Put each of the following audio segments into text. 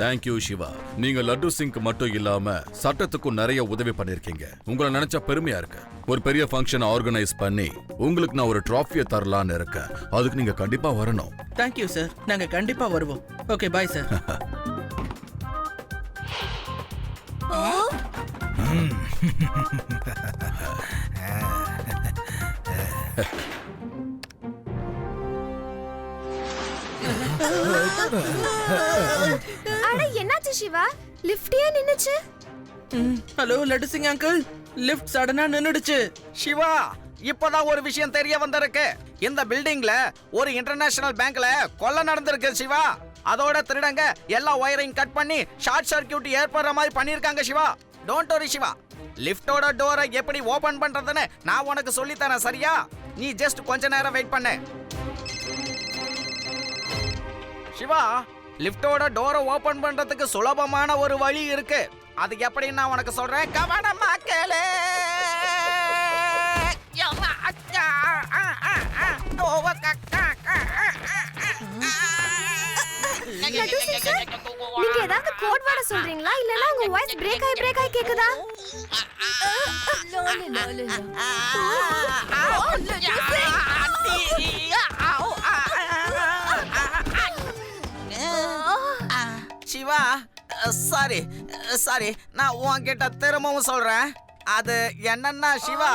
Thank you Siva. நீங்க laddu sink மட்டும் இல்லாம சட்டத்துக்கும் நிறைய உதவி பண்ணிருக்கீங்க. உங்களை நினைச்சா பெருமையா இருக்கு. ஒரு பெரிய ஃபங்க்ஷன் ஆர்கனைஸ் பண்ணி உங்களுக்கு நான் ஒரு டிராஃபியை தரலான்னு இருக்கேன். அதுக்கு நீங்க கண்டிப்பா வரணும். தேங்க்யூ சார், நாங்க கண்டிப்பா வருவோம். Okay bye sir. அட என்னாச்சு சிவா? லிஃப்ட் ஏன் நின்னுச்சு? Hello Laddu Singh uncle, lift சடனா நின்னுடுச்சு. சிவா, இப்பதான் ஒரு விஷயம் தெரிய வந்திருக்கு. இந்த பில்டிங்ல ஒரு இன்டர்நேஷனல் பேங்க்ல கொள்ளை நடந்திருக்கு சிவா. அதோட திருடங்க எல்லா வயரையும் கட் பண்ணி ஷார்ட் சர்க்யூட் ஏற்படுற மாதிரி பண்ணிருக்காங்க சிவா. டோன்ட் வரி சிவா, லிஃப்டோட டோரை எப்படி ஓபன் பண்றதுன்னு நான் உனக்கு சொல்லி தரேன், சரியா? நீ ஜஸ்ட் கொஞ்ச நேரம் வெயிட் பண்ணு. சிவா, லிஃப்டோட டோரை ஓபன் பண்றதுக்கு சுலபமான ஒரு வழி இருக்கு. அது எப்படின்னு நான் உனக்கு சொல்றேன், கவனமா கேளு. நீங்க ஏதாவது கோட் வேர்ட் சொல்றீங்களா? இல்லனா உங்க வாய்ஸ் பிரேக் ஆயி கேக்குதா? சிவா, சாரி, நான் உன்கிட்ட திரும்பவும் சொல்றேன். அது என்னன்னா சிவா,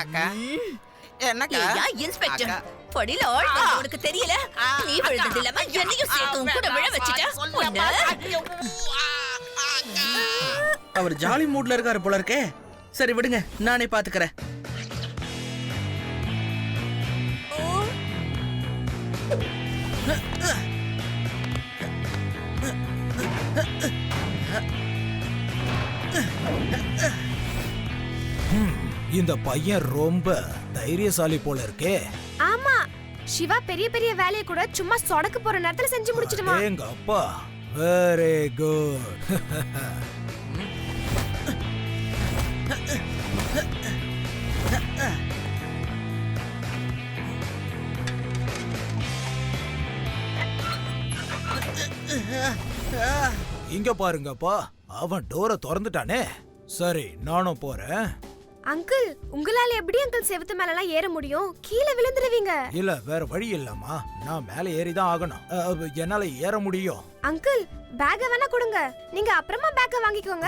அக்கா என்னக்கா இன்ஸ்பெக்டர் படியில ஆள் உனக்கு தெரியல? நீ விழுந்தது இல்லாம என்னையும் சேர்த்து கூட விழ வச்சிட்ட. அவர் ஜாலி மூட்ல இருக்காரு போல இருக்கே. சரி விடுங்க, நானே பாத்துக்கிறேன். இந்த பையன் ரொம்ப தைரியசாலி போல இருக்கே. ஆமா, சிவா பெரிய பெரிய வேலையை கூட சும்மா சொடக்கு போற நேரத்துல செஞ்சு முடிச்சிடுமா. எங்க அப்பா வெரி குட். இங்க பாருங்கப்பா, அவன் டோரை திறந்துட்டானே. சரி, நானும் போறேன். அங்கிள், உங்களால எப்படி அங்கிள் செவுத்து மேல எல்லாம் ஏற முடியும்? கீழே விழுந்துருவீங்க. இல்ல, வேற வழி இல்லம்மா. நான் மேல ஏறிதான் ஆகணும். என்னால ஏற முடியும். அங்கிள், பேக்க வேணா கொடுங்க, நீங்க அப்புறமா பேக்க வாங்கிக்கோங்க.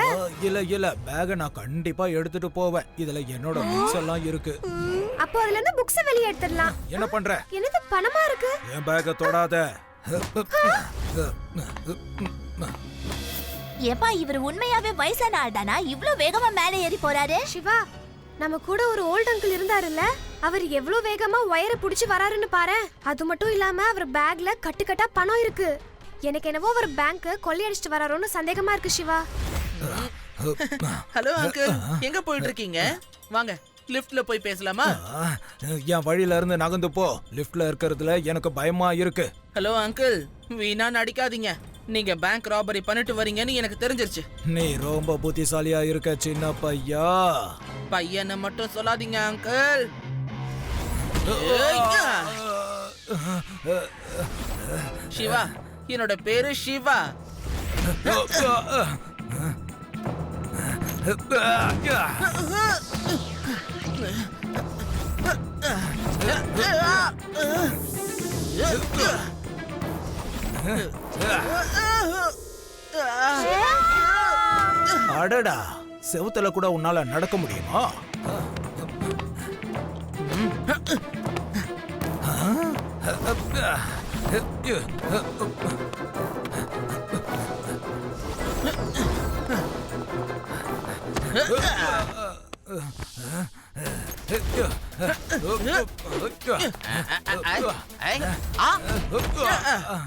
இல்ல, பேக்க நான் கண்டிப்பா எடுத்துட்டு போவேன். இதுல என்னோட புக்ஸ் எல்லாம் இருக்கு. அப்போ அதுல இருந்து புக்ஸ் வெளிய எடுத்துடலாம். என்ன பண்ற? என்னது பணமா இருக்கு? என் பேக்க தொடாத. ஏப்பா, இவர் உண்மையாவே வயசான ஆள் தானா? இவ்ளோ வேகமா மேலே ஏறி போறாரு? சிவா, நம்ம கூட ஒரு ஓல்ட் அங்கிள் இருந்தாருல்ல, அவர் எவ்வளவு வேகமா வயரை புடிச்சு வராருன்னு பாரு. அது மட்டும் இல்லாம அவர் பேக்ல கட்டுக்கட்டா பணம் இருக்கு. எனக்கு என்னவோ அவர் பேங்க் கொள்ளையடிச்சிட்டு வராரோன்னு சந்தேகமா இருக்கு சிவா. ஹலோ அங்கிள், எங்க போயிட்டு இருக்கீங்க? வாங்க லிஃப்ட்ல போய் பேசலாமா? என் வழியில இருந்து நகர்ந்து போ. லிஃப்ட்ல இருக்கிறதுல எனக்கு பயமா இருக்கு. ஹலோ அங்கிள், வீணா நடிக்காதீங்க. நீங்க பேங்க் ராபரி பண்ணிட்டு வரீங்கன்னு எனக்கு தெரிஞ்சிருச்சு. நீ ரொம்ப புத்திசாலியா இருக்க சின்ன பையா. பையனை மட்டும் சொல்லாதீங்க அங்கிள். சிவா, என்னோட பேரு சிவா. அடடா, செவுத்துல கூட உன்னால நடக்க முடியுமா?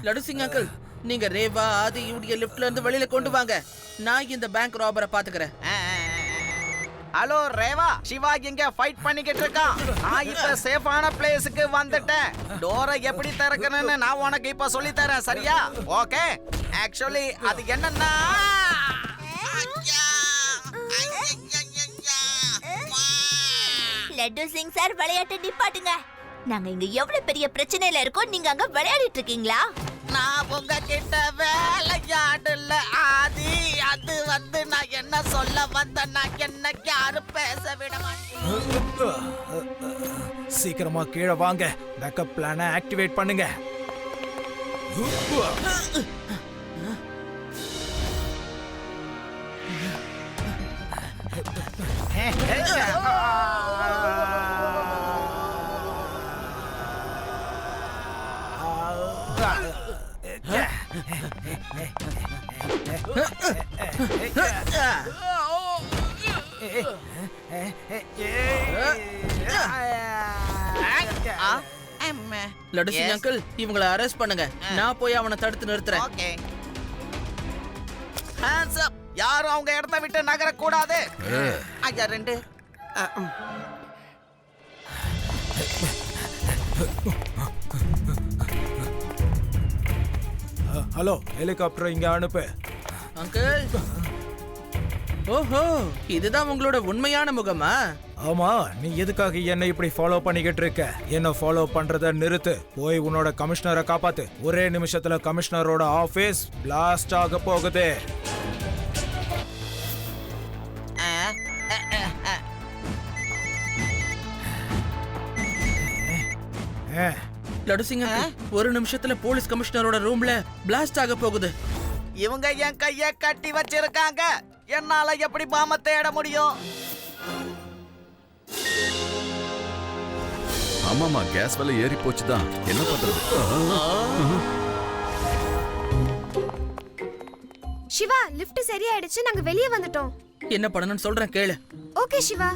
லட்டு சிங் அங்கிள், நீங்க ரேவா ஆதி லிஃப்ட்ல இருந்து வெளியில கொண்டு வாங்க. நான் இந்த பேங்க் ராபரை பாத்துக்கிறேன். ஹலோ ரேவா, சிவா இங்க ஃபைட் பண்ணிக்கிட்டு இருக்கான். நான் இப்ப சேஃபான பிளேஸ்க்கு வந்துட்டேன். டோரை எப்படி திறக்கணும்னு நான் உனக்கு இப்ப சொல்லி தரேன், சரியா? ஓகே. ஆக்சுவலி அது என்னன்னா லட்டு சிங் சார் விளையாட்டு நிப்பாட்டுங்க. நாங்க இங்க எவ்வளவு பெரிய பிரச்சனையில இருக்கோம், நீங்க அங்க விளையாடிட்டு இருக்கீங்களா? நான் உங்ககிட்ட வேலையாடல ஆதி. அது வந்து நான் என்ன சொல்ல வந்தேன்னா என்ன யாரும் பேச விட மாட்டேன். சீக்கிரமா கீழே வாங்க. பேக்கப் பிளானை ஆக்டிவேட் பண்ணுங்க. லட்டு சிங் அங்கிள், இவங்களை அரெஸ்ட் பண்ணுங்க. நான் போய் அவனை தடுத்து நிறுத்துறேன். ஓகே. Hands up. யாரும் அவங்க இடத்த விட்டு நகர கூடாது. ஐயா 2. ஹலோ, ஹெலிகாப்டர் இங்க அனுப்பு. அங்கிள், ஓஹோ, இதுதான் உங்களோட உண்மையான முகமா? ஆமா, நீ எதுக்காக என்ன இப்படி ஃபாலோ பண்ணிக்கிட்டு இருக்க? என்ன ஃபாலோ பண்றத நிறுத்து. போய் உன்னோட கமிஷனரை காப்பாத்து. ஒரே நிமிஷத்துல கமிஷனரோட ஆபீஸ் பிளாஸ்ட் ஆக போகுது. லட்டு சிங் அங்கிள், ஒரு நிமிஷத்துல போலீஸ் கமிஷனரோட ரூம்ல பிளாஸ்ட் ஆக போகுது. இவங்க என் கைய கட்டி வச்சிருக்காங்க. என்னால எப்படி பாம தேட முடியும்? ஆமாமா, கேஸ் விலை ஏறி போச்சுதான். என்ன பண்றது? சிவா, லிஃப்ட் சரியாயிடுச்சு. நாங்க வெளியே வந்துட்டோம். என்ன பண்ணணும்னு சொல்றேன் கேளு. ஓகே சிவா.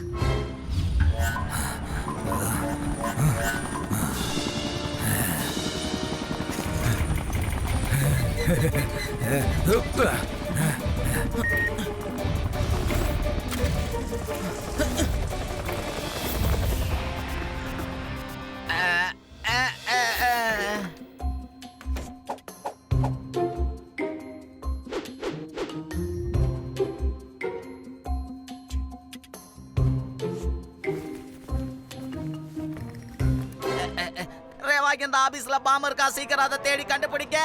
ரேவா, இந்த ஆபீஸ்ல பாம் இருக்கா? சீக்கிரம் அதை தேடி கண்டுபிடிக்க.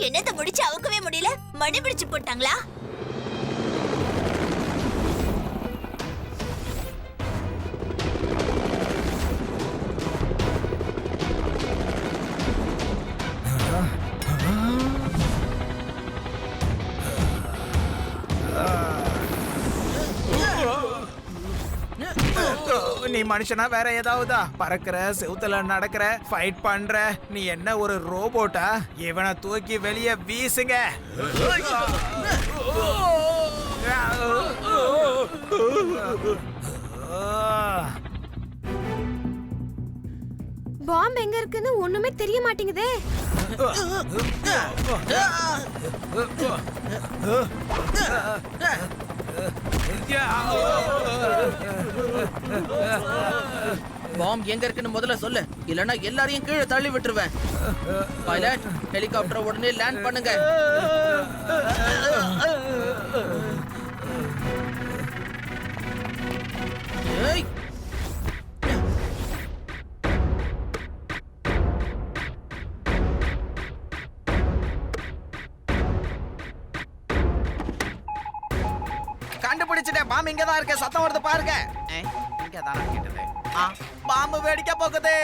என்னத்தை முடிச்சு அவுக்கவே முடியல. மணி பிடிச்சு போட்டாங்களா? நீ மனுஷனா வேற ஏதாவதா? பறக்கிற, செவுத்துல நடக்கிற, ஃபைட் பண்ற. நீ என்ன ஒரு ரோபோட்டா? இவனை தூக்கி வெளியே வீசுங்க. பாம்பு எங்க இருக்குன்னு ஒண்ணுமே தெரிய மாட்டேங்குதே. பாம் எங்க இருக்குன்னு முதல்ல சொல்லு, இல்லனா எல்லாரையும் கீழே தள்ளி விட்டுருவேன். பைலட், ஹெலிகாப்டரை உடனே லேண்ட் பண்ணுங்க. ஏய், கண்டுபிடிச்சிட்டேன். பாம்பு இங்க தான் இருக்கு. சத்தம் வருது பாருங்க. இங்க தான் கேட்டது. பாம்பு வெடிக்க போகுது.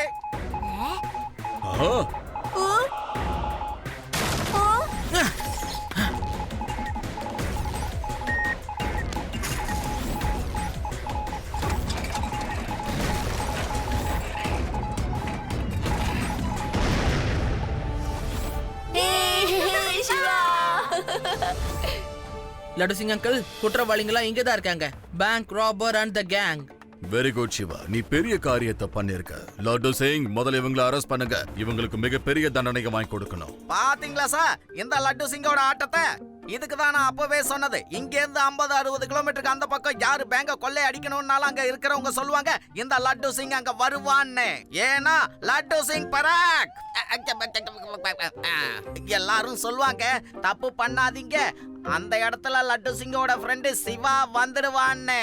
லட்டு சிங் அங்கிள், குற்றவாளிகளா இங்க தான் இருக்காங்க. Bank robber and the gang. Very good Siva, நீ பெரிய காரியத்தை பண்ணிருக்க. லட்டு சிங், முதல்ல இவங்களை அரெஸ்ட் பண்ணுங்க. இவங்களுக்கு மிகப்பெரிய தண்டனை வாங்கி கொடுக்கணும். பாத்தீங்களா சார் இந்த லட்டு சிங்கோட ஆட்டத்தை? இதுக்கு தான் நான் அப்பவே சொன்னது. இங்க இருந்து 50-60 கிலோமீட்டருக்கு அந்த பக்கம் யாரு பேங்க கொள்ளை அடிக்கணும்னாலும் அங்க இருக்கிறவங்க சொல்லுவாங்க இந்த லட்டு சிங் அங்க வருவான்னு. ஏன்னா லட்டு சிங் பராக் எல்லாரும் சொல்லுவாங்க. தப்பு பண்ணாதீங்க, அந்த இடத்துல லட்டு சிங்கோட ஃப்ரெண்டு சிவா வந்துடுவான்னு.